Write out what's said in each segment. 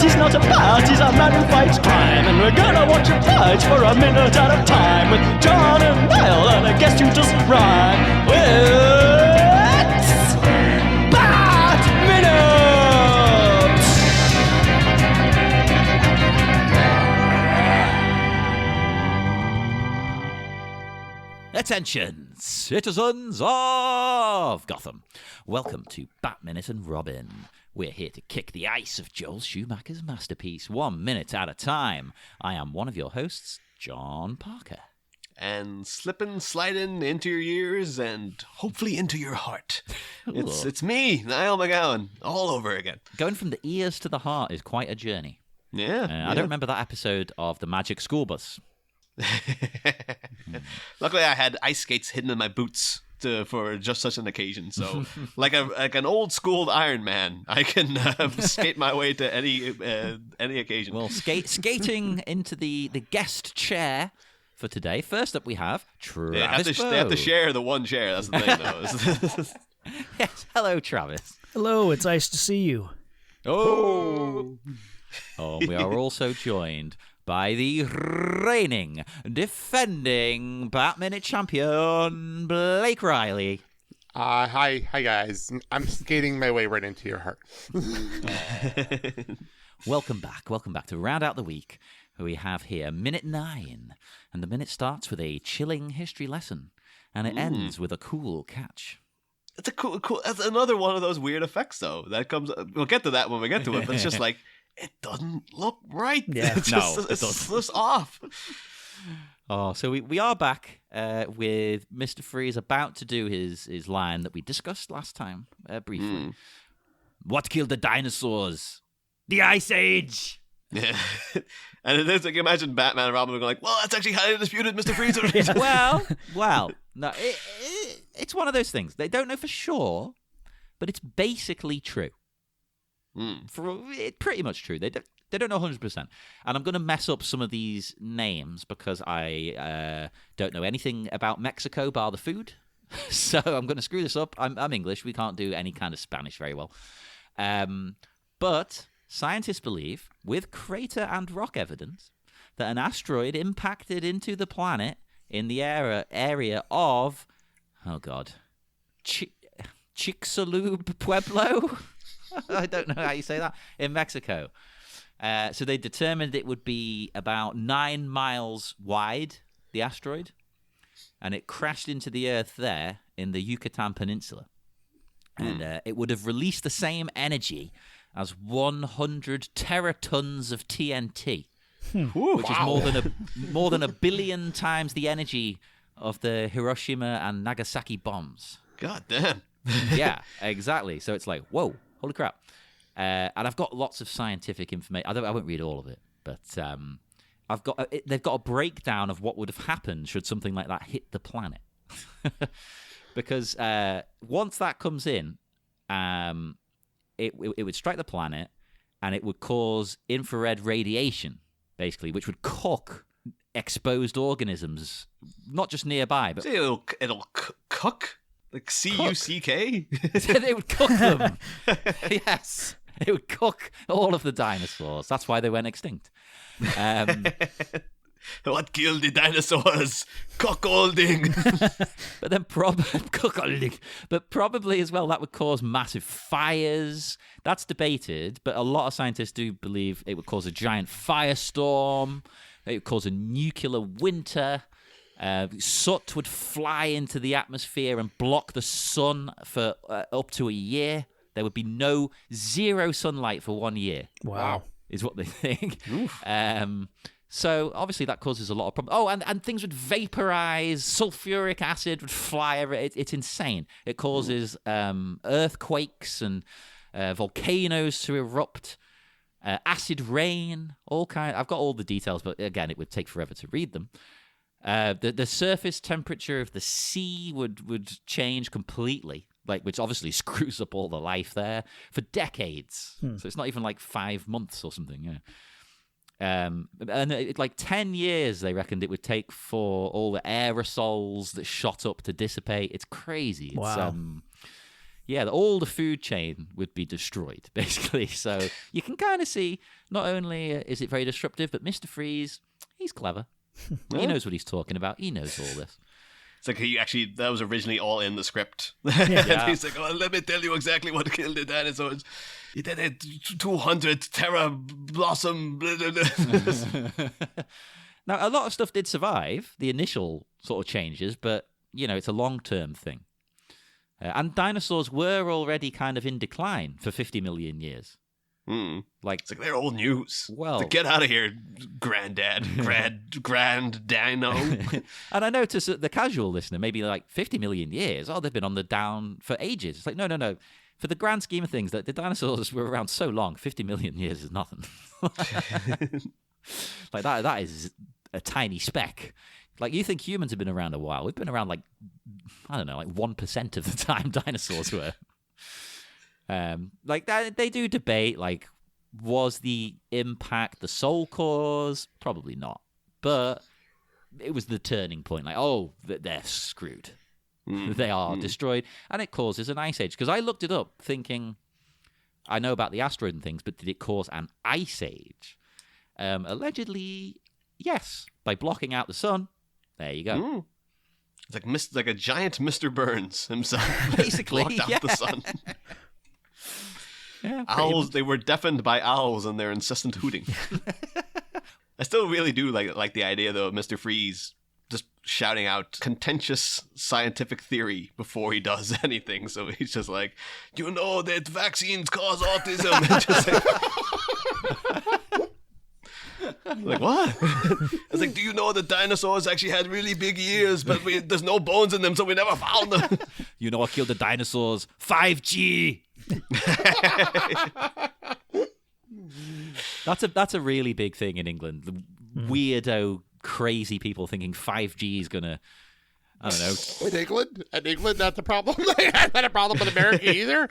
He's not a bat, he's a man who fights crime. And we're gonna watch him fight for a minute at a time. With John and Niall and a guest who doesn't rhyme. It's Bat Minute! Attention, citizens of Gotham. Welcome to Bat Minute and Robin. We're here to kick the ice of Joel Schumacher's masterpiece, 1 minute at a time. I am one of your hosts, John Parker. And slipping, sliding into your ears and hopefully into your heart. It's me, Niall McGowan, all over again. Going from the ears to the heart is quite a journey. Yeah. I don't remember that episode of The Magic School Bus. Luckily, I had ice skates hidden in my boots for just such an occasion. So, like an old school Iron Man, I can skate my way to any occasion. Well, skating into the guest chair for today. First up, we have Travis. They have to share the one chair. That's the thing, though. Yes. Hello, Travis. Hello, it's nice to see you. Oh, we are also joined by the reigning, defending Bat Minute champion, Blake Reilly. Hi guys. I'm skating my way right into your heart. Welcome back. To round out the week, we have here minute 9, and the minute starts with a chilling history lesson, and it ends with a cool catch. It's a cool. That's another one of those weird effects, though. That comes. We'll get to that when we get to it. But it's just like it doesn't look right. Yeah, it's just off. Oh, so we are back with Mr. Freeze about to do his line that we discussed last time briefly. What killed the dinosaurs? The Ice Age. Yeah, and it is like imagine Batman and Robin going like, "Well, that's actually highly disputed, Mr. Freeze." well, no, it's one of those things. They don't know for sure, but it's basically true. Pretty much true. They don't know 100%. And I'm going to mess up some of these names because I don't know anything about Mexico bar the food. So I'm going to screw this up. I'm English. We can't do any kind of Spanish very well. But scientists believe, with crater and rock evidence, that an asteroid impacted into the planet in the area of, oh God, Chicxulub Pueblo? I don't know how you say that. In Mexico. So they determined it would be about 9 miles wide, the asteroid, and it crashed into the Earth there in the Yucatan Peninsula. And it would have released the same energy as 100 teratons of TNT, which is more than a billion times the energy of the Hiroshima and Nagasaki bombs. God damn. Yeah, exactly. So it's like, whoa, holy crap. And I've got lots of scientific information. I won't read all of it, but they've got a breakdown of what would have happened should something like that hit the planet. Because once that comes in, it would strike the planet, and it would cause infrared radiation, basically, which would cook exposed organisms, not just nearby, but so it'll cook. Like C-U-C-K? They would cook them. Yes. It would cook all of the dinosaurs. That's why they went extinct. What killed the dinosaurs? Cuckolding. But then cuckolding. But probably as well, that would cause massive fires. That's debated, but a lot of scientists do believe it would cause a giant firestorm. It would cause a nuclear winter. Soot would fly into the atmosphere and block the sun for up to a year. There would be zero sunlight for 1 year. Wow. Is what they think. So obviously that causes a lot of problems. Oh, and things would vaporize. Sulfuric acid would fly over. It's insane. It causes earthquakes and volcanoes to erupt. Acid rain, all kind. I've got all the details, but again, it would take forever to read them. The surface temperature of the sea would change completely, which obviously screws up all the life there for decades. So it's not even like 5 months or something. Yeah. And like 10 years, they reckoned it would take for all the aerosols that shot up to dissipate. It's crazy. It's, Wow. All the food chain would be destroyed, basically. So you can kind of see, not only is it very disruptive, but Mr. Freeze, he's clever. He knows what he's talking about. He knows all this. It's like that was originally all in the script. Yeah. He's like, let me tell you exactly what killed the dinosaurs. He did it 200 Terra Blossom. Blah, blah, blah. Now, a lot of stuff did survive, the initial sort of changes, but, it's a long-term thing. And dinosaurs were already kind of in decline for 50 million years. Like, It's like, they're old news. Well- So get out of here, granddad. Grand dino. and I notice that the casual listener, maybe like 50 million years, they've been on the down for ages. It's like, no. For the grand scheme of things, that the dinosaurs were around so long, 50 million years is nothing. Like that is a tiny speck. Like, you think humans have been around a while. We've been around, like, I don't know, like 1% of the time dinosaurs were. Like, that, they do debate, like, was the impact the sole cause? Probably not. But it was the turning point. Like, they're screwed. They are destroyed. And it causes an ice age. Because I looked it up thinking, I know about the asteroid and things, but did it cause an ice age? Allegedly, yes. By blocking out the sun. There you go. It's like a giant Mr. Burns himself. Basically, blocked out the sun. Yeah, Owls, they were deafened by owls and their incessant hooting. I still really do like the idea, though, of Mr. Freeze just shouting out contentious scientific theory before he does anything. So he's just like, you know that vaccines cause autism. And just like, what? It's like, do you know that dinosaurs actually had really big ears, but there's no bones in them, so we never found them. You know what killed the dinosaurs? 5G. That's a really big thing in England. The weirdo, crazy people thinking 5G is gonna, I don't know. In England, that's a problem. That's not a problem in America either.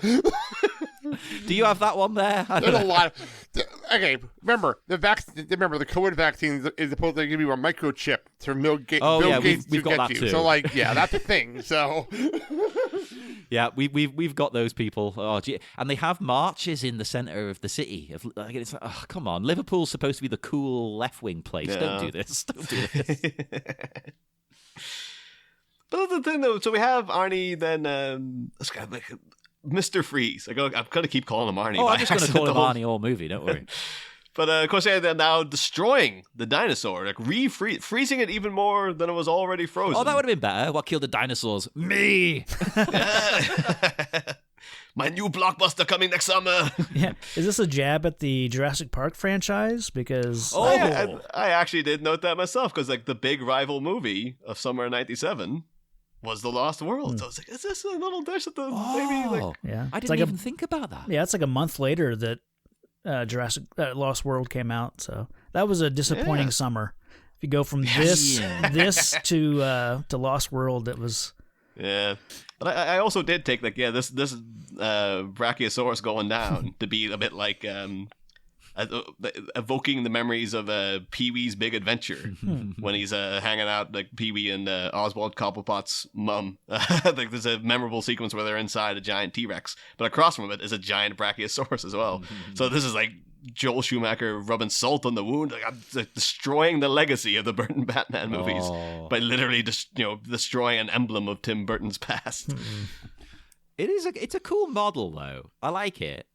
Do you have that one there? I don't There's a know. lot. Okay, remember the COVID vaccine is supposed to give you a microchip to Bill Gates we've to got get that you. too. So that's a thing. So Yeah, we've got those people. Oh, gee. And they have marches in the center of the city. It's like, oh, come on, Liverpool's supposed to be the cool left-wing place. Yeah. Don't do this. Don't do this. But that's the thing, though. So we have Arnie, then this guy, like, Mr. Freeze. I'm gonna keep calling him Arnie. Oh, by I'm just going to accident call him the whole- Arnie all movie. Don't worry. But of course, yeah, they're now destroying the dinosaur, like freezing it even more than it was already frozen. Oh, that would have been better. What killed the dinosaurs? Me. My new blockbuster coming next summer. Yeah. Is this a jab at the Jurassic Park franchise? Because I actually did note that myself, because like the big rival movie of summer '97 was The Lost World. So I was like, is this a little dish at the maybe like? yeah, I it's didn't like even think about that. it's like a month later that Jurassic Lost World came out. So that was a disappointing summer. If you go from this to Lost World, it was. Yeah, but I also did take like this Brachiosaurus going down to be a bit like evoking the memories of Pee-wee's Big Adventure when he's hanging out like Pee-wee and Oswald Cobblepot's mum. Like there's a memorable sequence where they're inside a giant T-Rex, but across from it is a giant Brachiosaurus as well. So this is like Joel Schumacher rubbing salt on the wound. Like, I'm destroying the legacy of the Burton Batman movies by literally just destroying an emblem of Tim Burton's past. It's a cool model though. I like it.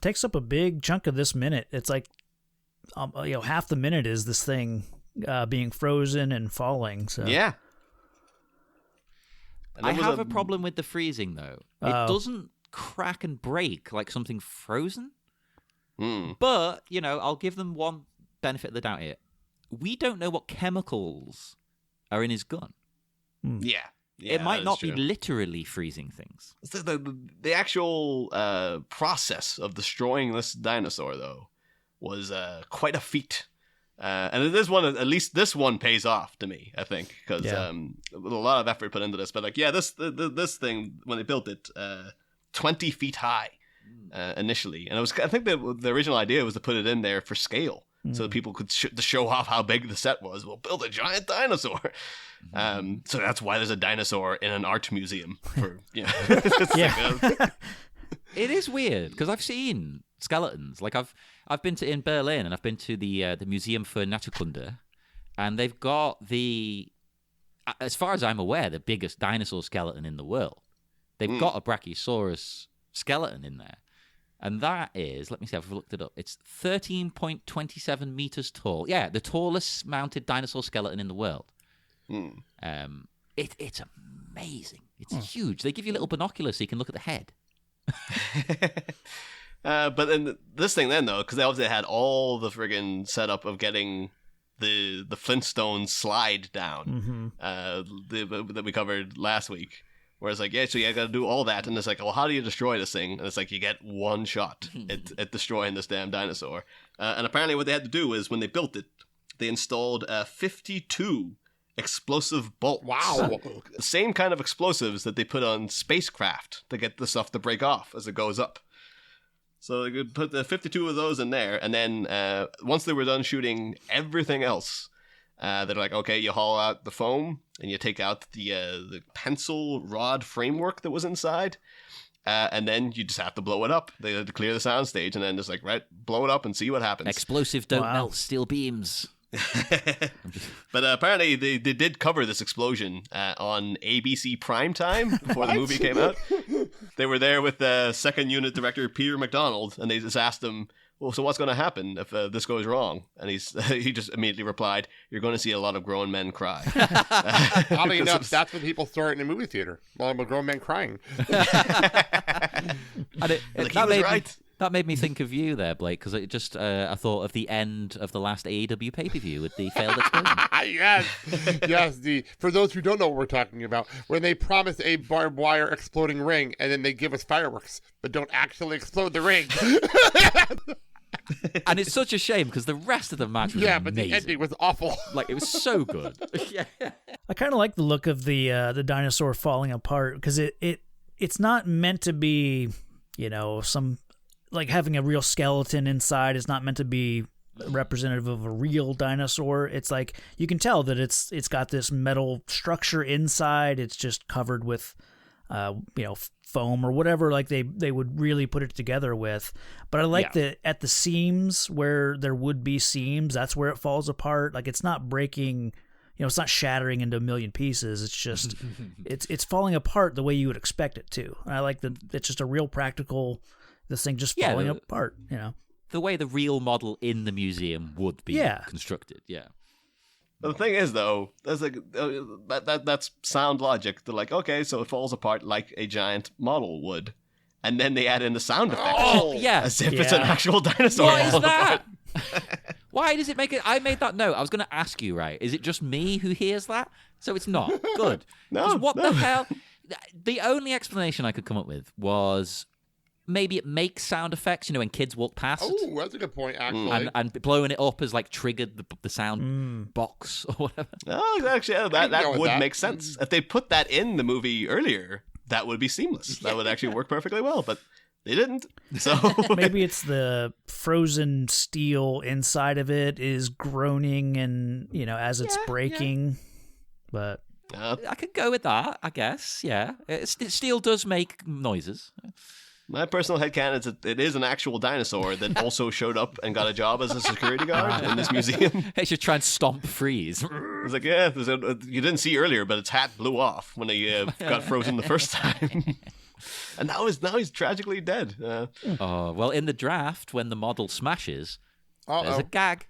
Takes up a big chunk of this minute. It's like, half the minute is this thing being frozen and falling. So Yeah. And I it was have a problem with the freezing though. It doesn't crack and break like something frozen. But I'll give them one benefit of the doubt here. We don't know what chemicals are in his gun. Yeah. It might not be literally freezing things. The actual process of destroying this dinosaur, though, was quite a feat. And it is one, at least this one pays off to me, I think, because with a lot of effort put into this. But this thing, when they built it, 20 feet high. initially, and I think the original idea was to put it in there for scale, so that people could to show off how big the set was. We'll build a giant dinosaur. So that's why there's a dinosaur in an art museum. It is weird because I've seen skeletons. Like I've been to in Berlin, and I've been to the Museum for Naturkunde, and they've got as far as I'm aware, the biggest dinosaur skeleton in the world. They've got a Brachiosaurus skeleton in there. And that is, let me see, I've looked it up. It's 13.27 meters tall. Yeah, the tallest mounted dinosaur skeleton in the world. It's amazing. It's huge. They give you little binoculars so you can look at the head. But then this thing then, though, because they obviously had all the friggin' setup of getting the Flintstones slide down that we covered last week. Where it's like, yeah, so you got to do all that, and it's like, well, how do you destroy this thing? And it's like, you get one shot at destroying this damn dinosaur. And apparently what they had to do is, when they built it, they installed 52 explosive bolts. Wow. The same kind of explosives that they put on spacecraft to get the stuff to break off as it goes up. So they could put the 52 of those in there, and then once they were done shooting everything else, they're like, okay, you haul out the foam, and you take out the pencil rod framework that was inside, and then you just have to blow it up. They had to clear the soundstage, and then just like, right, blow it up and see what happens. Explosive don't melt steel beams. But apparently they did cover this explosion on ABC Primetime before the movie came out. They were there with the second unit director Peter McDonald, and they just asked him, well, so what's going to happen if this goes wrong? And he just immediately replied, you're going to see a lot of grown men cry. Oddly enough, that's when people start in a movie theater. Well, I'm a grown man crying. And right. That made me think of you there, Blake, because it just I thought of the end of the last AEW pay-per-view with the failed explosion. yes. For those who don't know what we're talking about, when they promise a barbed wire exploding ring, and then they give us fireworks, but don't actually explode the ring. And it's such a shame because the rest of the match was but amazing. the ending was awful. Like, it was so good. I kind of like the look of the dinosaur falling apart because it's not meant to be, some. Like having a real skeleton inside is not meant to be representative of a real dinosaur. It's like you can tell that it's got this metal structure inside. It's just covered with, foam or whatever. Like they would really put it together with. But I like that at the seams where there would be seams, that's where it falls apart. Like it's not breaking. It's not shattering into a million pieces. It's just it's falling apart the way you would expect it to. And I like that it's just a real practical. This thing just falling apart, The way the real model in the museum would be constructed, The thing is, though, that's like that's sound logic. They're like, okay, so it falls apart like a giant model would, and then they add in the sound effect, as if it's an actual dinosaur. What is that? Why does it make it? I made that note. I was going to ask you, right? Is it just me who hears that? So it's not good. No, the hell? The only explanation I could come up with was. Maybe it makes sound effects, when kids walk past. Oh, that's a good point, actually. And blowing it up has like triggered the sound box or whatever. Oh, actually, that would make sense. If they put that in the movie earlier, that would be seamless. That would actually work perfectly well, but they didn't. So maybe it's the frozen steel inside of it is groaning and, as it's breaking. But I could go with that, I guess. Yeah. Steel does make noises. My personal headcanon is that it is an actual dinosaur that also showed up and got a job as a security guard in this museum. They should try and stomp freeze. It's like, you didn't see earlier, but its hat blew off when he got frozen the first time. And now he's tragically dead. Well, in the draft, when the model smashes, there's a gag.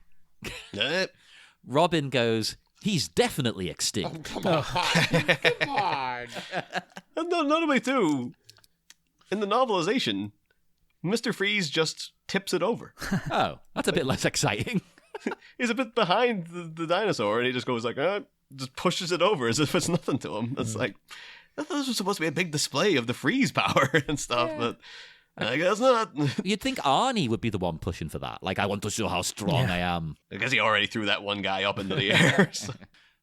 Robin goes, he's definitely extinct. Oh, come on. Come on. And notably, too, in the novelization, Mr. Freeze just tips it over. Oh, that's a bit less exciting. He's a bit behind the dinosaur, and he just goes like, just pushes it over as if it's nothing to him. It's like, I thought this was supposed to be a big display of the freeze power and stuff, but I guess not. You'd think Arnie would be the one pushing for that. Like, I want to show how strong I am. I guess he already threw that one guy up into the air. So.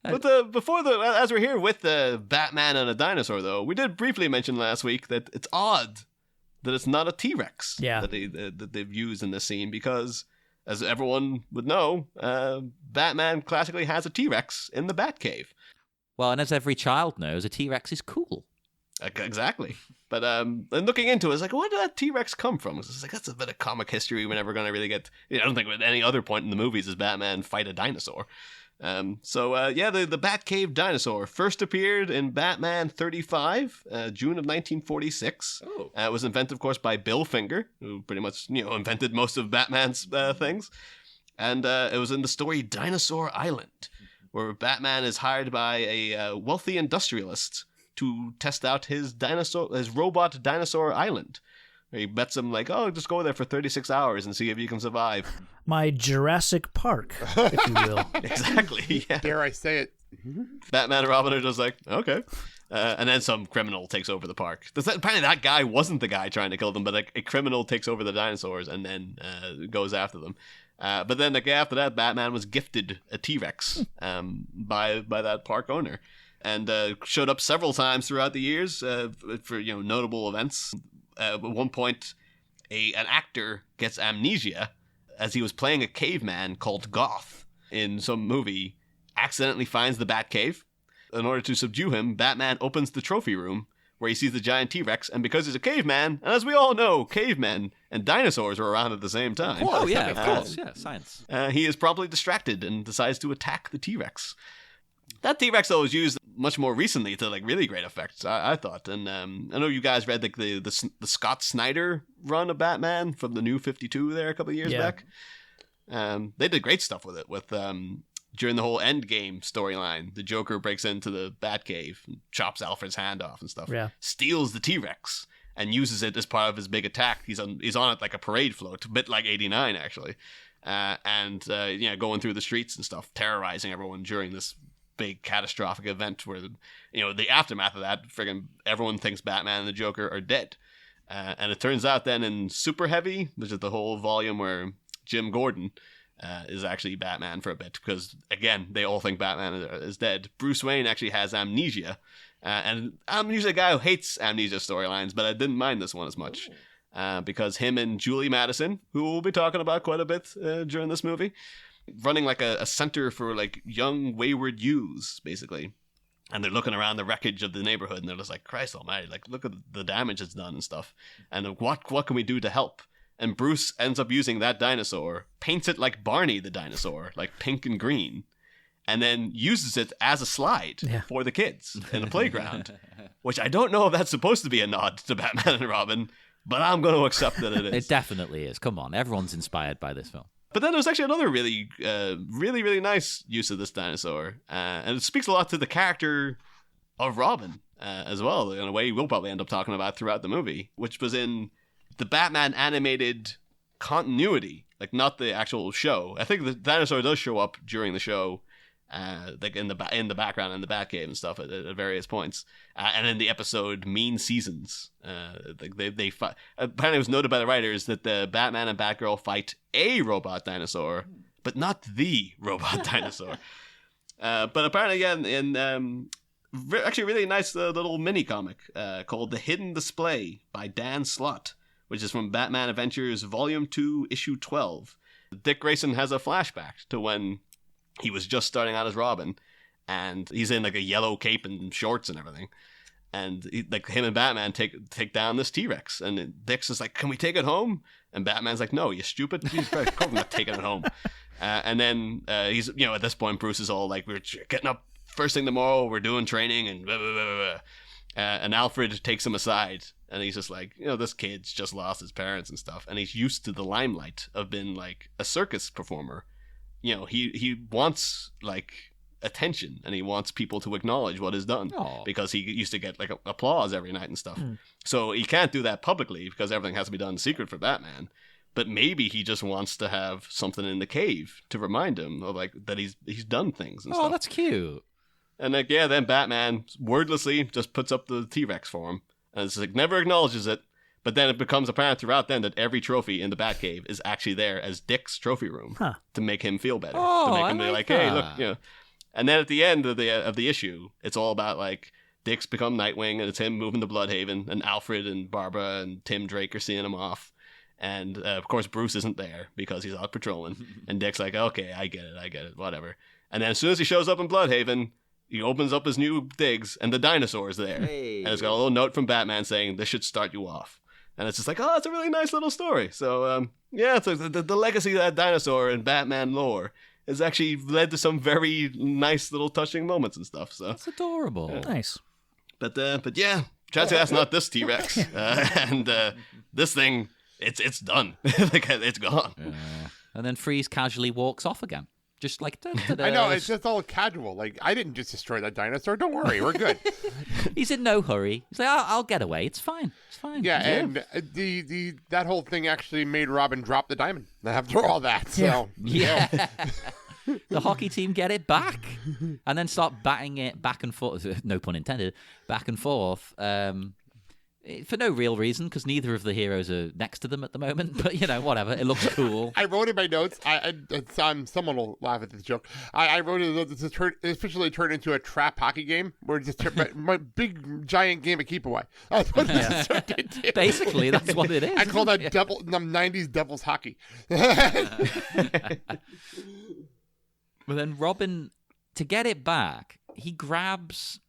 But as we're here with the Batman and a dinosaur, though, we did briefly mention last week that it's odd that it's not a T-Rex Yeah. that they've used in this scene, because, as everyone would know, Batman classically has a T-Rex in the Batcave. Well, and as every child knows, a T-Rex is cool. Exactly. But and looking into it, it's like, where did that T-Rex come from? It's like, that's a bit of comic history we're never going to really get. I don't think at any other point in the movies does Batman fight a dinosaur. The Batcave dinosaur first appeared in Batman 35, June of 1946. Oh. It was invented, of course, by Bill Finger, who pretty much invented most of Batman's things. And it was in the story Dinosaur Island, where Batman is hired by a wealthy industrialist to test out his robot dinosaur island. He bets him just go there for 36 hours and see if you can survive. My Jurassic Park, if you will. Exactly, yeah. Dare I say it? Batman and Robin are just like, okay. And then some criminal takes over the park. Apparently that guy wasn't the guy trying to kill them, but a criminal takes over the dinosaurs and then goes after them. But then after that, Batman was gifted a T-Rex by that park owner. And showed up several times throughout the years for notable events. At one point, an actor gets amnesia as he was playing a caveman called Goth in some movie, accidentally finds the Batcave. In order to subdue him, Batman opens the trophy room where he sees the giant T-Rex, and because he's a caveman, and as we all know, cavemen and dinosaurs were around at the same time. Oh, yeah, of course. Yeah, science. He is promptly distracted and decides to attack the T-Rex. That T-Rex, though, was used much more recently to really great effect, I thought. And I know you guys read the Scott Snyder run of Batman from the New 52 there a couple of years back. They did great stuff with it. During the whole Endgame storyline, the Joker breaks into the Batcave and chops Alfred's hand off and stuff. Yeah. Steals the T-Rex and uses it as part of his big attack. He's on it like a parade float, a bit like 89 actually, going through the streets and stuff, terrorizing everyone during this big catastrophic event where the aftermath of that, friggin' everyone thinks Batman and the Joker are dead. And it turns out then in Super Heavy, which is the whole volume where Jim Gordon is actually Batman for a bit, because again they all think Batman is dead. Bruce Wayne actually has amnesia, and I'm usually a guy who hates amnesia storylines, but I didn't mind this one as much, because him and Julie Madison, who we'll be talking about quite a bit during this movie, running a center for young wayward youths, basically. And they're looking around the wreckage of the neighborhood, and they're just like, Christ almighty, look at the damage it's done and stuff. And what can we do to help? And Bruce ends up using that dinosaur, paints it like Barney the dinosaur, pink and green, and then uses it as a slide for the kids in a playground. Which I don't know if that's supposed to be a nod to Batman and Robin, but I'm going to accept that it is. It definitely is. Come on, everyone's inspired by this film. But then there's actually another really, really nice use of this dinosaur. And it speaks a lot to the character of Robin as well, in a way we'll probably end up talking about throughout the movie, which was in the Batman animated continuity, not the actual show. I think the dinosaur does show up during the show, in the background in the Batcave and stuff at various points, and in the episode Mean Seasons, they fight. Apparently, it was noted by the writers that the Batman and Batgirl fight a robot dinosaur, but not the robot dinosaur. But apparently, again, in actually a really nice little mini comic called "The Hidden Display" by Dan Slott, which is from Batman Adventures Volume 2, Issue 12. Dick Grayson has a flashback to when he was just starting out as Robin, and he's in a yellow cape and shorts and everything. And him and Batman take down this T-Rex, and Dick's is like, "Can we take it home?" And Batman's like, "No, you stupid! Of course I'm not taking it home." And then he's at this point Bruce is all like, "We're getting up first thing tomorrow. We're doing training and blah, blah, blah, blah." And Alfred takes him aside, and he's just like, this kid's just lost his parents and stuff, and he's used to the limelight of being a circus performer. He wants attention, and he wants people to acknowledge what is done. Aww. Because he used to get applause every night and stuff. So he can't do that publicly because everything has to be done in secret for Batman. But maybe he just wants to have something in the cave to remind him of that he's done things and stuff. Oh, that's cute. And then Batman wordlessly just puts up the T-Rex for him, and it's never acknowledges it. But then it becomes apparent throughout then that every trophy in the Batcave is actually there as Dick's trophy room to make him feel better. To make him be hey, look, And then at the end of the issue, it's all about Dick's become Nightwing, and it's him moving to Bloodhaven, and Alfred and Barbara and Tim Drake are seeing him off. And, of course, Bruce isn't there because he's out patrolling. And Dick's like, okay, I get it, whatever. And then as soon as he shows up in Bloodhaven, he opens up his new digs, and the dinosaur's there. Hey. And it's got a little note from Batman saying, this should start you off. And it's just like, oh, it's a really nice little story. So, yeah, so the legacy of that dinosaur in Batman lore has actually led to some very nice little touching moments and stuff. So It's adorable. Nice. But yeah, chances that's not this T-Rex. And this thing, it's done. Like, it's gone. Yeah. And then Freeze casually walks off again. Just like, I know, it's just all casual. Like, I didn't just destroy that dinosaur. Don't worry, we're good. He's in no hurry. He's like, I'll get away. It's fine. It's fine. Yeah, and that whole thing actually made Robin drop the diamond after all that. So Yeah. The hockey team get it back and then start batting it back and forth. No pun intended. Back and forth. For no real reason, because neither of the heroes are next to them at the moment. But, whatever. It looks cool. I wrote in my notes. Someone will laugh at this joke. I wrote in the notes. This has officially turned into a trap hockey game, where it's just my big giant game of keep away. That's what this has turned into. Basically, that's what it is. I call that '90s Devil's hockey. But then Robin, to get it back, he grabs.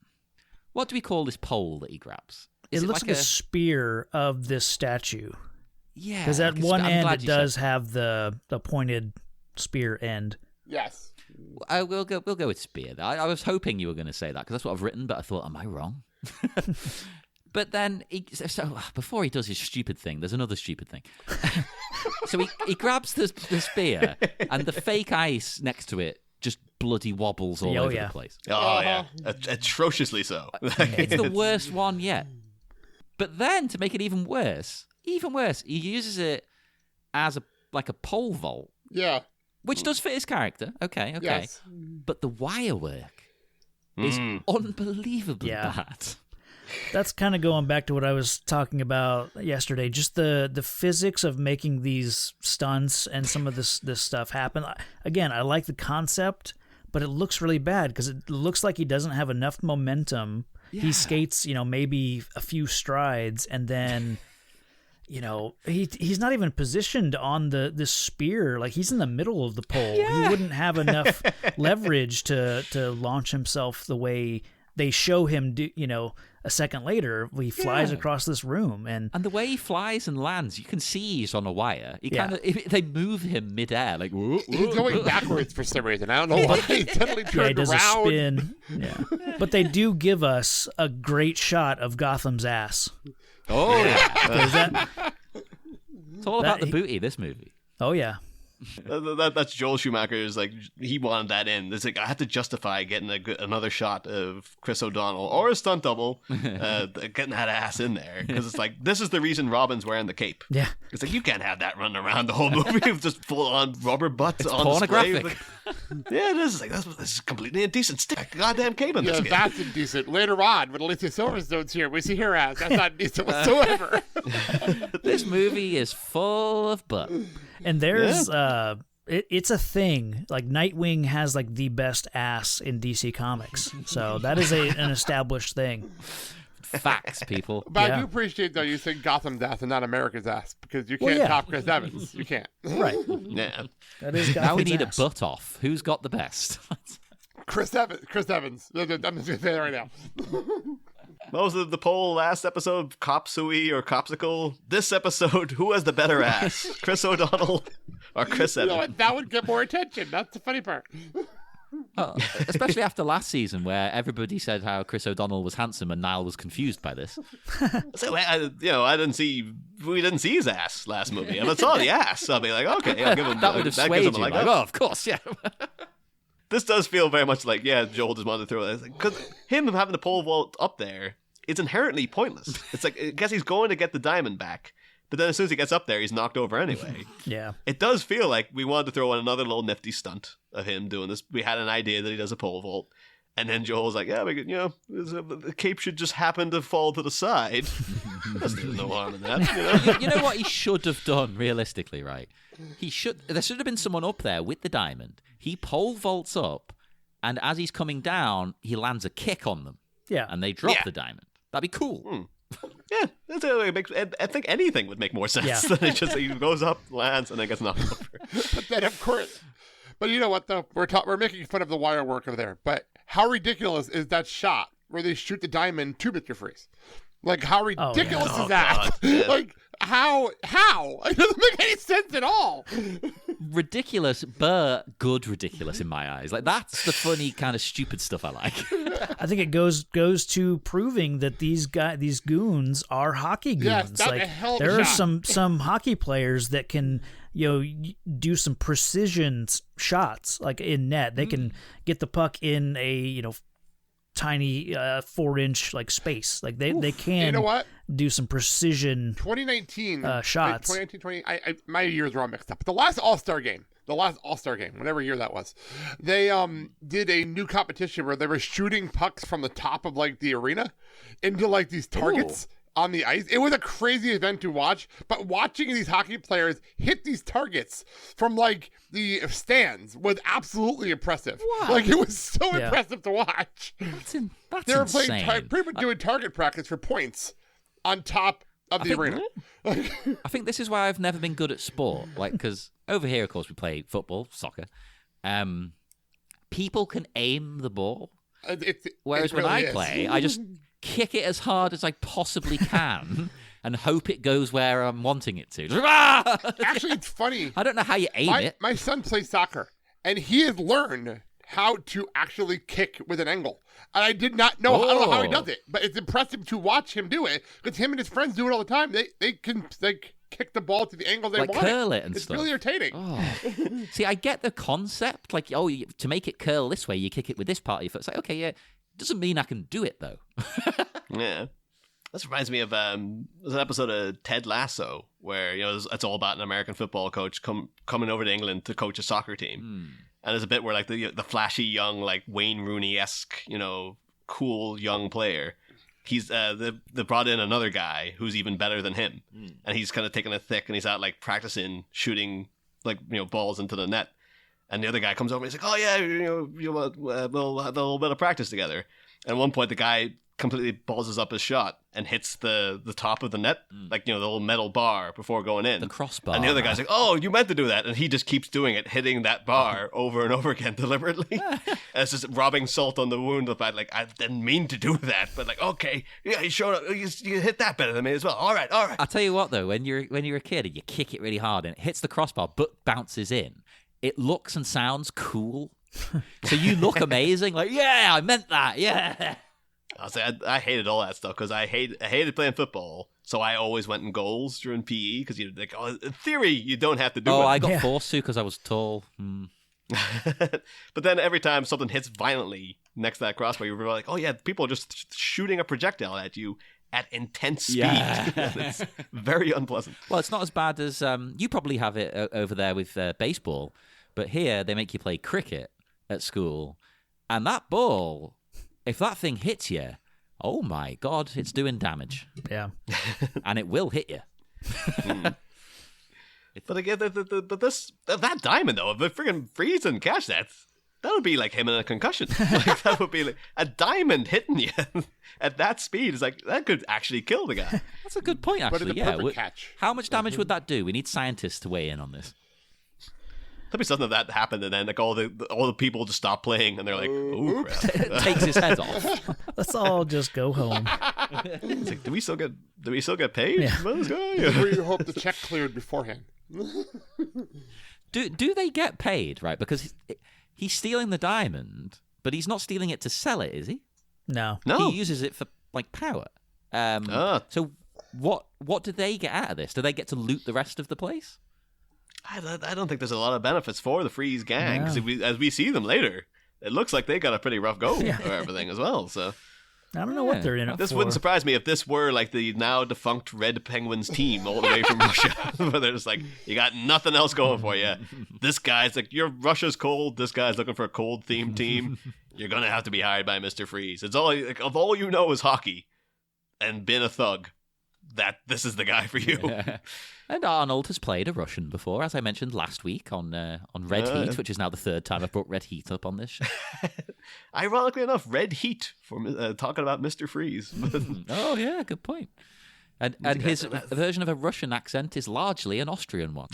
What do we call this pole that he grabs? It looks like a spear of this statue. Yeah. Because at one I'm end glad it you said does have the pointed spear end. Yes. We'll go with spear. I was hoping you were going to say that because that's what I've written, but I thought, am I wrong? But then, before he does his stupid thing, there's another stupid thing. So he grabs the spear, and the fake ice next to it just bloody wobbles all over the place. Oh, yeah. Atrociously so. It's the worst one yet. But then, to make it even worse, he uses it as a pole vault. Yeah. Which does fit his character. Okay. Yes. But the wire work is unbelievably bad. That's kind of going back to what I was talking about yesterday. Just the physics of making these stunts and some of this stuff happen. Again, I like the concept, but it looks really bad because it looks like he doesn't have enough momentum. Yeah. He skates, maybe a few strides, and then, he's not even positioned on this spear. Like, he's in the middle of the pole. Yeah. He wouldn't have enough leverage to launch himself the way they show him do, a second later, he flies across this room, and the way he flies and lands, you can see he's on a wire. They move him midair, like he's going backwards for some reason. I don't know why. He suddenly turned he does around. A spin. Yeah, but they do give us a great shot of Gotham's ass. Oh yeah, it's all about the booty. This movie. Oh yeah. That's Joel Schumacher's, like, he wanted that in. It's like, I had to justify getting another shot of Chris O'Donnell or a stunt double getting that ass in there, because it's like, this is the reason Robin's wearing the cape. Yeah, it's like, you can't have that running around the whole movie with just full on rubber butts on pornographic. display. Yeah, it is. Like, this is completely indecent. Stick a goddamn cape in this game. That's indecent. Later on, when Alicia Silverstone's here, we see her ass. That's not decent whatsoever. This movie is full of butt. And there's it's a thing. Like, Nightwing has like the best ass in DC Comics, so that is an established thing. Facts, people. But I do appreciate, though, you said Gotham's ass and not America's ass, because you can't top Chris Evans. You can't. Right. Yeah. That is Gotham's now we need ass. a butt off. Who's got the best? Chris Evans. I'm just going to say that right now. What was the poll last episode? Cop Suey or Copsicle? This episode, who has the better ass? Chris O'Donnell or Chris Evans? That would get more attention. That's the funny part. Especially after last season, where everybody said how Chris O'Donnell was handsome and Niall was confused by this. So, we didn't see his ass last movie. If I saw the ass, I'll be like, okay, I'll give him that. Would have swayed you. Like, oh, of course, yeah. This does feel very much like, Joel just wanted to throw it. Because him having the pole vault up there, it's inherently pointless. It's like, I guess he's going to get the diamond back, but then as soon as he gets up there, he's knocked over anyway. Yeah. It does feel like we wanted to throw in another little nifty stunt of him doing this. We had an idea that he does a pole vault, and then Joel's like, the cape should just happen to fall to the side. There's no harm in that. You know what he should have done, realistically, right? There should have been someone up there with the diamond. He pole vaults up, and as he's coming down, he lands a kick on them. Yeah. and they drop Yeah. the diamond. That'd be cool. Yeah, I think anything would make more sense Yeah. than it just he goes up, lands, and then gets knocked over. But then, of course, but you know what though? We're making fun of the wire work over there. But how ridiculous is that shot where they shoot the diamond to Mr. Freeze? Like, how ridiculous is that? God, yeah. Like, how? It doesn't make any sense at all. Ridiculous, but good ridiculous in my eyes. Like, that's the funny kind of stupid stuff I like. I think it goes to proving that these goons are hockey goons. Yes, that's like a hell of a there are shot. some hockey players that can do some precision shots like in net. They can get the puck in a tiny 4-inch like space. Like they can You know what? do some precision 2019 shots. 2019, my years were all mixed up. But the last All-Star game, whatever year that was, they did a new competition where they were shooting pucks from the top of like the arena into like these targets on the ice. It was a crazy event to watch, but watching these hockey players hit these targets from like the stands was absolutely impressive. Wow. Like, it was so Yeah. impressive to watch. That's They were insane. playing pretty much doing target practice for points on top of the think- arena. I think this is why I've never been good at sport. Like, because over here, of course, we play football, soccer. People can aim the ball, whereas when I play, I just kick it as hard as I possibly can and hope it goes where I'm wanting it to. Just, "Ah!" Actually, it's funny. I don't know how you aim it. My son plays soccer, and he has learned how to actually kick with an angle. And I did not know. I don't know how he does it, but it's impressive to watch him do it because him and his friends do it all the time. They can kick the ball to the angle they Like want. curl it and it's stuff. really entertaining. Oh. See, I get the concept. Like, to make it curl this way, you kick it with this part of your foot. It's like, okay, yeah. Doesn't mean I can do it, though. Yeah. This reminds me of there's an episode of Ted Lasso where it's all about an American football coach coming over to England to coach a soccer team, and there's a bit where like the flashy young like Wayne Rooney-esque cool young player, he's they brought in another guy who's even better than him, and he's kind of taking a thick and he's out like practicing shooting like balls into the net, and the other guy comes over and he's like, oh yeah, we'll have a little bit of practice together. And at one point the guy completely ballses up his shot and hits the top of the net, like the little metal bar before going in. The crossbar. And the other guy's like, "Oh, you meant to do that," and he just keeps doing it, hitting that bar over and over again deliberately. And it's just rubbing salt on the wound. The fact, like, I didn't mean to do that, but like, okay, yeah, you showed up. You hit that better than me as well. All right. I'll tell you what, though, when you're a kid and you kick it really hard and it hits the crossbar but bounces in, it looks and sounds cool. So you look amazing. Like, yeah, I meant that. Yeah. I'll say I hated all that stuff because I hated playing football. So I always went in goals during PE because you're like, oh, in theory, you don't have to do it. I got forced to because I was tall. But then every time something hits violently next to that crossbar, you're like, oh yeah, people are just shooting a projectile at you at intense speed. Yeah. It's very unpleasant. Well, it's not as bad as you probably have it over there with baseball, but here they make you play cricket at school, and that ball, if that thing hits you, oh my God, it's doing damage. Yeah. And it will hit you. But again, that diamond though, if the friggin' Freeze didn't catch that would be like him in a concussion. Like, that would be like a diamond hitting you at that speed. It's like that could actually kill the guy. That's a good point, But actually. it's a perfect catch. How much damage would that do? We need scientists to weigh in on this. There'll be something of that happened, and then like all the people just stop playing, and they're like, "Oh crap!" Takes his head off. Let's all just go home. It's like, do we still get paid? Yeah. by this guy? Or you hope the check cleared beforehand. Do they get paid, right? Because he's stealing the diamond, but he's not stealing it to sell it, is he? No. No. He uses it for like power. So what do they get out of this? Do they get to loot the rest of the place? I don't think there's a lot of benefits for the Freeze gang because No. as we see them later, it looks like they got a pretty rough go Yeah. for everything as well. So I don't know what they're in it this for. wouldn't surprise me if this were like the now defunct Red Penguins team all the way from Russia, where they're just like, you got nothing else going for you. This guy's like, Russia's cold. This guy's looking for a cold themed team. You're gonna have to be hired by Mr. Freeze. It's all like, if all you know is hockey and been a thug, that this is the guy for you. And Arnold has played a Russian before, as I mentioned last week on Red Heat, which is now the third time I've brought Red Heat up on this show. Ironically enough, Red Heat for talking about Mr. Freeze. Oh, yeah, good point. And his version of a Russian accent is largely an Austrian one.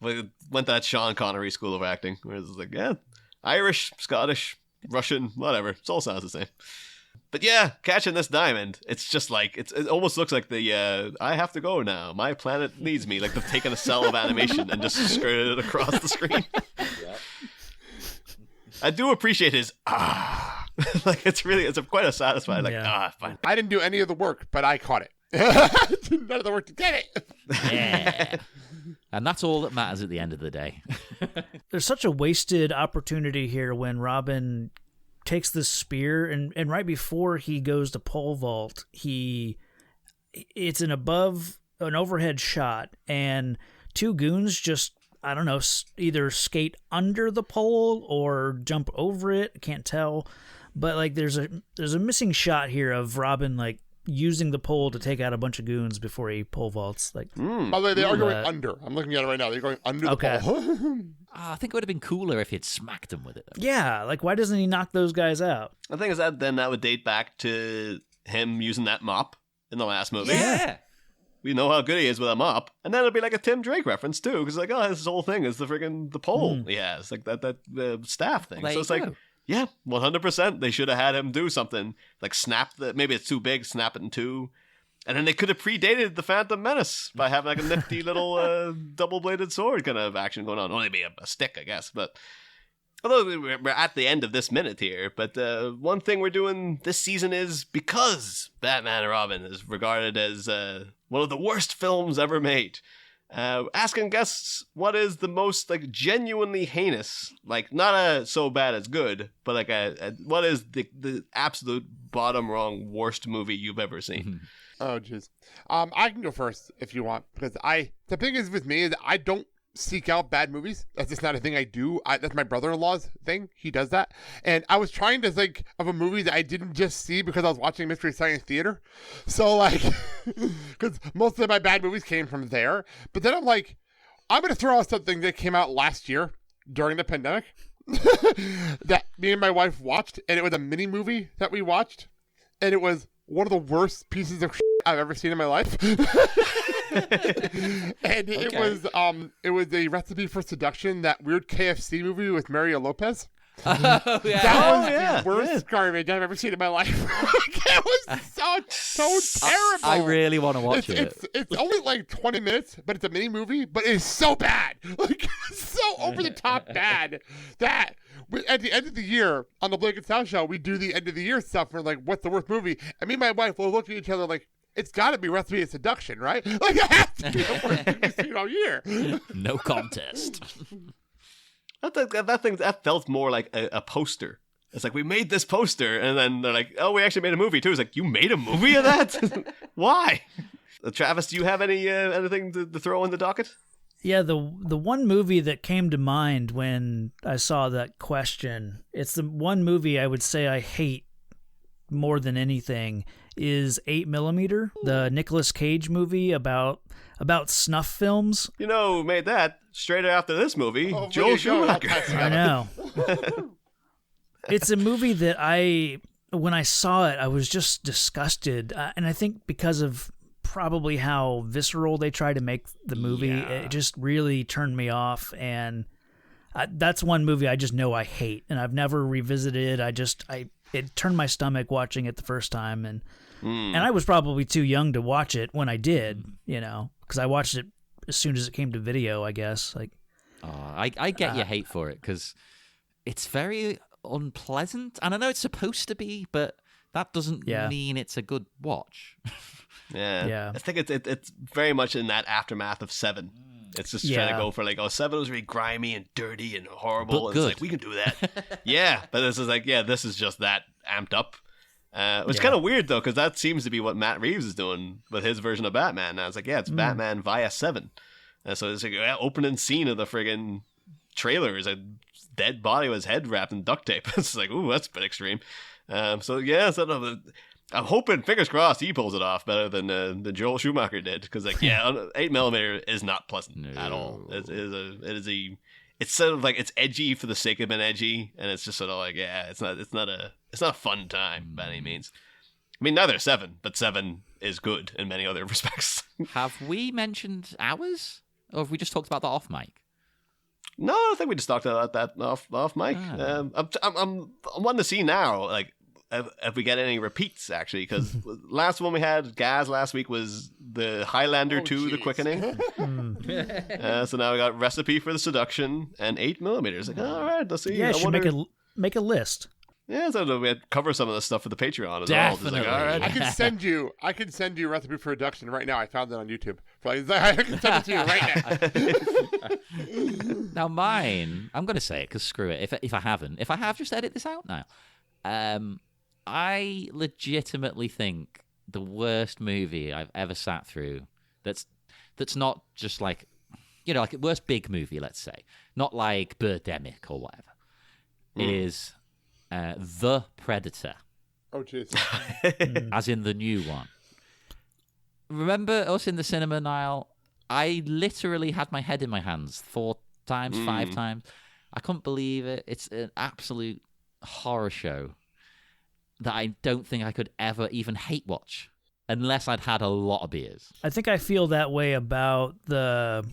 Went to that Sean Connery school of acting, where it's like, yeah, Irish, Scottish, Russian, whatever. It all sounds the same. But yeah, catching this diamond, it's just like, it almost looks like the, I have to go now, my planet needs me. Like they've taken a cell of animation and just skirted it across the screen. Yeah. I do appreciate his, like it's quite a satisfying, like, fine. I didn't do any of the work, but I caught it. None of the work to get it. Yeah. And that's all that matters at the end of the day. There's such a wasted opportunity here when Robin takes this spear and right before he goes to pole vault, it's an overhead shot and two goons just, I don't know, either skate under the pole or jump over it. Can't tell. But like there's a missing shot here of Robin like using the pole to take out a bunch of goons before he pole vaults. Like, by the way, they are going under. I'm looking at it right now. They're going under the pole. I think it would have been cooler if he had smacked him with it. Yeah, like why doesn't he knock those guys out? The thing is that then that would date back to him using that mop in the last movie. Yeah. We know how good he is with a mop. And then it'll be like a Tim Drake reference too, because like, oh, this whole thing is the pole. Yeah, it's like that staff thing. Well, so it's like, yeah, 100%. They should have had him do something like maybe it's too big, snap it in two. And then they could have predated the Phantom Menace by having like a nifty little double-bladed sword kind of action going on. Only be a stick, I guess. But although we're at the end of this minute here, but one thing we're doing this season is because Batman and Robin is regarded as one of the worst films ever made. Asking guests what is the most like genuinely heinous, like not a so bad it's good, but like what is the absolute bottom rung worst movie you've ever seen? Oh, jeez. I can go first if you want, because the thing is with me is I don't seek out bad movies. That's just not a thing I do. That's my brother-in-law's thing. He does that. And I was trying to think of a movie that I didn't just see because I was watching Mystery Science Theater. So like, because most of my bad movies came from there. But then I'm like, I'm going to throw out something that came out last year during the pandemic that me and my wife watched. And it was a mini movie that we watched. And it was one of the worst pieces of shit I've ever seen in my life. And it was a Recipe for Seduction, that weird KFC movie with Mario Lopez. Oh, yeah. That was the worst garbage I've ever seen in my life. It was so terrible. I really want to watch it. It's only like 20 minutes, but it's a mini movie, but it's so bad. Like, it's so over the top bad that at the end of the year on the Blake and Sal show, we do the end of the year stuff. We're like, what's the worst movie? And me and my wife will look at each other like, it's got to be Recipe of Seduction, right? Like, it has to be the worst thing we've seen all year. No contest. That felt more like a poster. It's like, we made this poster, and then they're like, oh, we actually made a movie too. It's like, you made a movie of that? Why? Travis, do you have anything to throw in the docket? Yeah, the one movie that came to mind when I saw that question, it's the one movie I would say I hate more than anything, is 8mm, the Nicolas Cage movie about snuff films. You know who made that straight after this movie? Joel Schumacher. I know. It's a movie that when I saw it, I was just disgusted. And I think because of probably how visceral they try to make the movie, it just really turned me off. And that's one movie I just know I hate, and I've never revisited it. It turned my stomach watching it the first time, and I was probably too young to watch it when I did, because I watched it as soon as it came to video, I guess. Like, I get your hate for it because it's very unpleasant, and I know it's supposed to be, but that doesn't mean it's a good watch. Yeah. I think it's very much in that aftermath of 7. It's just trying to go for like, 7 was really grimy and dirty and horrible. And it's like, we can do that. Yeah, but this is like, this is just that amped up. Which is kind of weird though, because that seems to be what Matt Reeves is doing with his version of Batman. Now it's like, it's Batman via 7. And so it's like opening scene of the friggin' trailer is a dead body with his head wrapped in duct tape. It's like, ooh, that's a bit extreme. So I'm hoping, fingers crossed, he pulls it off better than Joel Schumacher did. Because, like, yeah, 8mm is not pleasant at all. It's sort of like, it's edgy for the sake of being edgy, and it's just sort of like, yeah, it's not a fun time by any means. I mean, neither is 7, but 7 is good in many other respects. Have we mentioned ours, or have we just talked about that off mic? No, I think we just talked about that off mic. I'm wanting to see now, like, if we get any repeats, actually, because last one we had, Gaz, last week was the Highlander 2, The Quickening. So now we got Recipe for the Seduction and 8mm. Like, all right, let's see. Yeah, I should make a list. Yeah, so we had cover some of this stuff for the Patreon as Definitely. well. Just like, all right. I can send you Recipe for Seduction right now. I found it on YouTube. I can send it to you right now. Now mine, I'm going to say it because screw it. If I haven't, if I have, just edit this out now. I legitimately think the worst movie I've ever sat through that's not just like, you know, like worst big movie, let's say, not like Birdemic or whatever, is The Predator. Oh, jeez. As in the new one. Remember us in the cinema, Niall? I literally had my head in my hands 4 times, 5 times. I couldn't believe it. It's an absolute horror show that I don't think I could ever even hate watch unless I'd had a lot of beers. I think I feel that way about the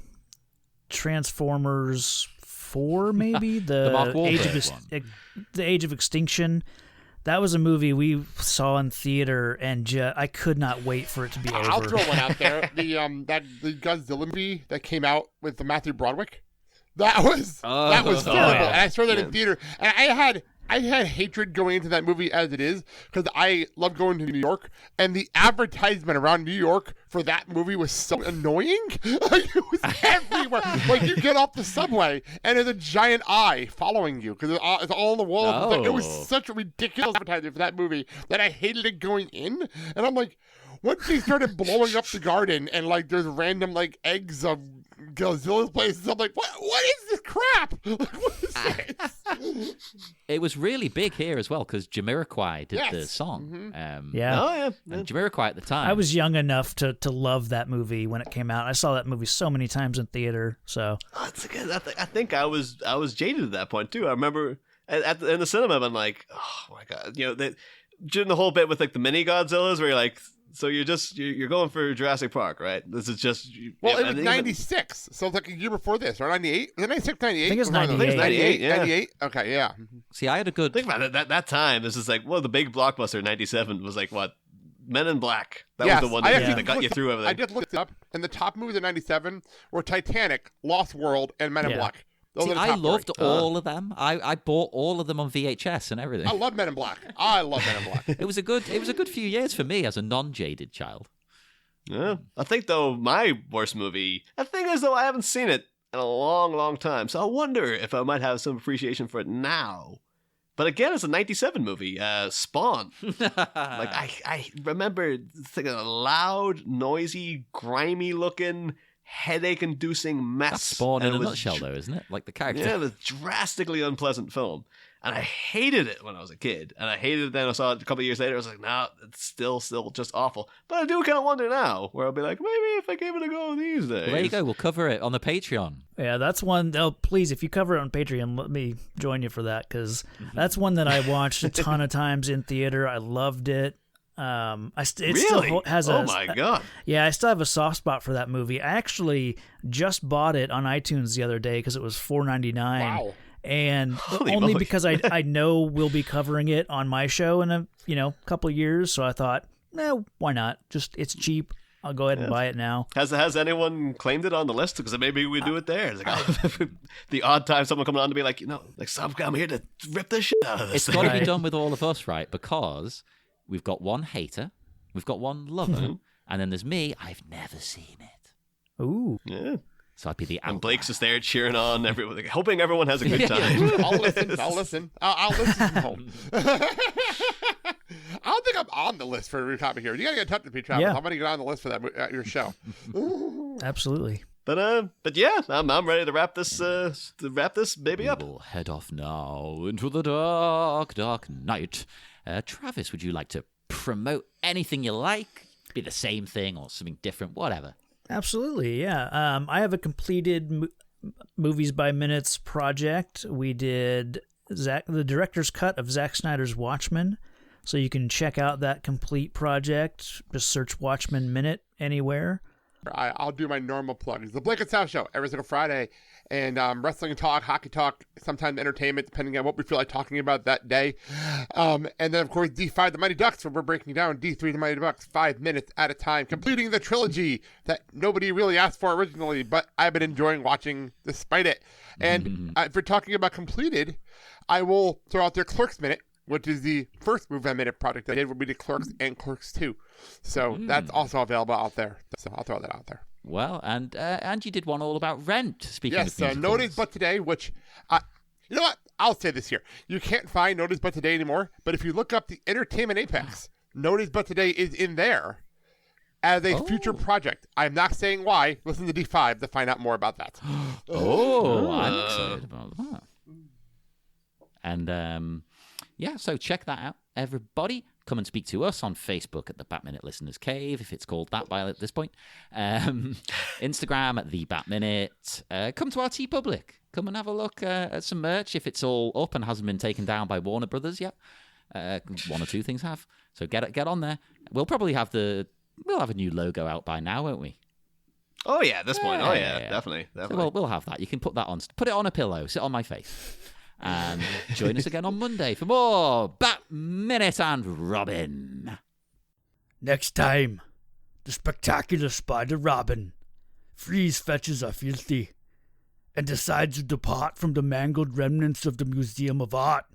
Transformers 4, maybe the Mark Wahlberg one. The Age of Extinction. That was a movie we saw in theater, and I could not wait for it to be over. I'll throw one out there. The Godzilla movie that came out with the Matthew Broderick. That was terrible. Yeah. And I saw that in theater, and I had hatred going into that movie as it is because I love going to New York, and the advertisement around New York for that movie was so annoying. Like, it was everywhere. Like, you get off the subway and there's a giant eye following you because it's all on the wall. It was such a ridiculous advertisement for that movie that I hated it going in. And I'm like, once they started blowing up the garden and like there's random like eggs of Godzilla's places, I'm like, what is this crap? Like, what is this? It was really big here as well because Jamiroquai did the song. Yeah. Oh, yeah. And Jamiroquai at the time. I was young enough to love that movie when it came out. I saw that movie so many times in theater. So I think I was jaded at that point too. I remember in the cinema, I'm like, oh my god, you know, during the whole bit with like the mini Godzillas, where you're like, so you're going for Jurassic Park, right? This is just well, it was 96, so it's like a year before this, or 98? Was it 96, 98? I think it's 98. I think it's 98. Yeah. 98. Okay, yeah. See, I had a good. Think about it. That time, this is like, well, the big blockbuster '97 was like what? Men in Black. That was the one that got you through everything. I just looked it up, and the top movies of '97 were Titanic, Lost World, and Men in Black. See, I loved all of them. I bought all of them on VHS and everything. I love Men in Black. I love Men in Black. It was a good few years for me as a non-jaded child. Yeah. I think though my worst movie. The thing is though I haven't seen it in a long, long time, so I wonder if I might have some appreciation for it now. But again, it's a '97 movie, Spawn. Like I remember thinking a loud, noisy, grimy-looking, headache-inducing mess. That's Spawn in a nutshell, though, isn't it? Like the character. Yeah, it was a drastically unpleasant film. And I hated it when I was a kid. And I hated it then. I saw it a couple of years later. I was like, nah, it's still just awful. But I do kind of wonder now, where I'll be like, maybe if I gave it a go these days. Well, there you go. We'll cover it on the Patreon. Yeah, that's one. Oh, please, if you cover it on Patreon, let me join you for that, because that's one that I watched a ton of times in theater. I loved it. It still has oh my god! Yeah, I still have a soft spot for that movie. I actually just bought it on iTunes the other day because it was $4.99. Wow! And Holy only moly. because I know we'll be covering it on my show in a couple of years, so I thought, no, why not? Just it's cheap. I'll go ahead and buy it now. Has anyone claimed it on the list? Because maybe we do it there. It's like, the odd time someone coming on to be like, I'm here to rip the shit out of this. It's got to be done with all of us, right? Because we've got one hater, we've got one lover, and then there's me. I've never seen it. Ooh. Yeah. So I'd be the outlier. And Blake's just there cheering on everyone, hoping everyone has a good time. I'll listen. I'll listen from home. I don't think I'm on the list for your topic here. You got to get in touch with me, Travis. Yeah. I'm going to get on the list for that at your show. Absolutely. But yeah, I'm ready to wrap this baby up. We'll head off now into the dark, dark night. Travis, would you like to promote anything you like. Be the same thing or something different, whatever. Absolutely, yeah. I have a completed Movies by Minutes project. We did the director's cut of Zack Snyder's Watchmen, so you can check out that complete project. Just search Watchmen Minute anywhere. I'll do my normal plugs. The Blake and Sal Show every single Friday, and wrestling talk, hockey talk, sometimes entertainment, depending on what we feel like talking about that day. And then, of course, D5 The Mighty Ducks, where we're breaking down D3 The Mighty Ducks 5 minutes at a time, completing the trilogy that nobody really asked for originally, but I've been enjoying watching despite it. And if we're talking about completed, I will throw out their Clerks Minute, which is the first Move by Minute project I did, where we did Clerks and Clerks 2. So that's also available out there. So I'll throw that out there. Well, and you did one all about Rent, speaking of musicals. Yes, Notice But Today, which, you know what? I'll say this here. You can't find Notice But Today anymore, but if you look up the Entertainment Apex, Notice But Today is in there as a future project. I'm not saying why. Listen to D5 to find out more about that. I'm excited about that. And, yeah, so check that out, everybody. Come and speak to us on Facebook at the Bat Minute Listeners Cave, if it's called that by at this point. Instagram at the Bat Minute. Come to our TeePublic. Come and have a look at some merch if it's all up and hasn't been taken down by Warner Brothers yet. One or two things have. So get on there. We'll probably have we'll have a new logo out by now, won't we? Oh yeah, at this point. Oh yeah, definitely. So we'll have that. You can put it on a pillow, sit on my face. And join us again on Monday for more Bat Minute and Robin. Next time, the spectacular Spider Robin flees fetches are filthy and decides to depart from the mangled remnants of the Museum of Art.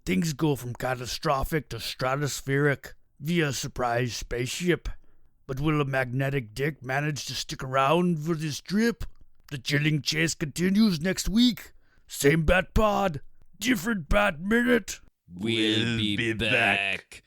Things go from catastrophic to stratospheric via a surprise spaceship. But will a magnetic dick manage to stick around for this trip? The chilling chase continues next week. Same Bat Pod. Different Bat Minute. We'll be back.